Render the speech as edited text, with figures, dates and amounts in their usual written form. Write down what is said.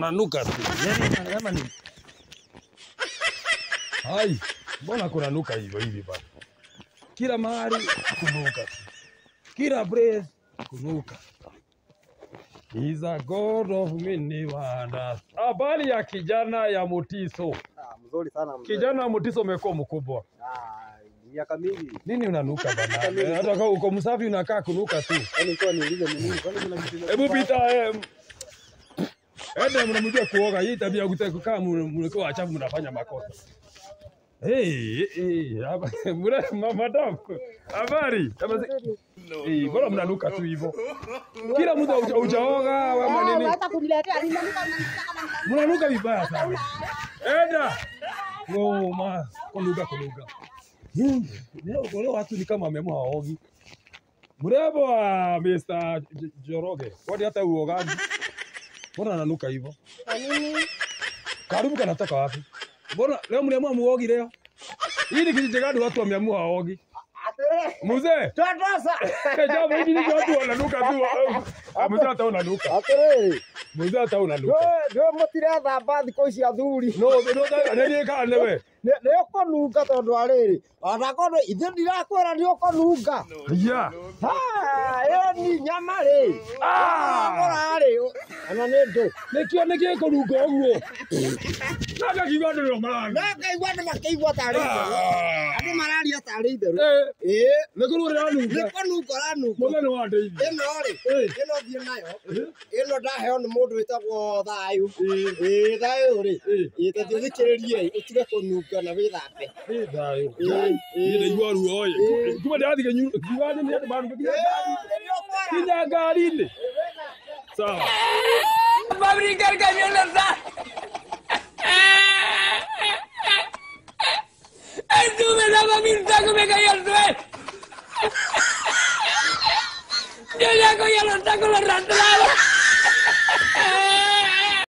kunanuka tu. Kama ni hai, mbona kunanuka hivyo hivi bana? Kila mahali kunuka. Kila place kunuka. He's a god of many wonders. Habari ya kijana ya Mutiso. Mzuri sana mzee. Kijana wa Mutiso umekuwa mkubwa. Miaka mingi. Nini unanuka bana? Hata kama uko msafi unakaa kunuka tu. Yaani kwa niulize ni nini? Kwani kuna kitu? Hebu pita ende mnamjua kuoga. Hii tabia ya kukaa mlikuwa achafu mnafanya makosa. Hapa madam. Habari. Bora mnanuka tu hivyo. Kila mtu hujaoga ama nini? Hata kuniletea Mnanuka vibaya sana. Enda. Ngoma, kunuka. Leo watu ni kama wameamua waogi. Mrembo wa Mr. Joroge. Kwani hata uogaji? Mbona ananuka hivyo? Kwa nini? Karibu kanatoka wapi? Mbona leo mliamua muogi leo? Hii ni kijiji gani watu wameamua waogi? Mzee. Totosa. Jambo hili ni watu wananuka tu. Mzee hata unanuka. Atere. Mzee hata unanuka. Ndio mutire thamba thiko cia thuri. No, ndio kana we. Ndio konuka tondu ariri. Ona kono ithe ndirakwira ndio konuka. Ya. Ni nyama ri. Orari. Ana nendo. Nekio konuka uguo. Naga kigwado ndio marani. Naga igwado makeigwa tari. Ati marari atari itheru. Nekuru ranu. Nikonuka ranu. Mwana wa ndei. Ino ri. Ino thie nayo. Ino ndaheo ni mundu witagwo Thayu. Thayu ri. Ite thikiririe utige kunuka na withambe. Thayu. Ite igwa ruo ye. Kuma ndathi kenyu. Kiwani ni ati bandu kinya gari ni. Sawa. Fabricar camioneta. Estuve la mamita que me cayó al suelo. Yo ya cogí a los tacos los rastrados.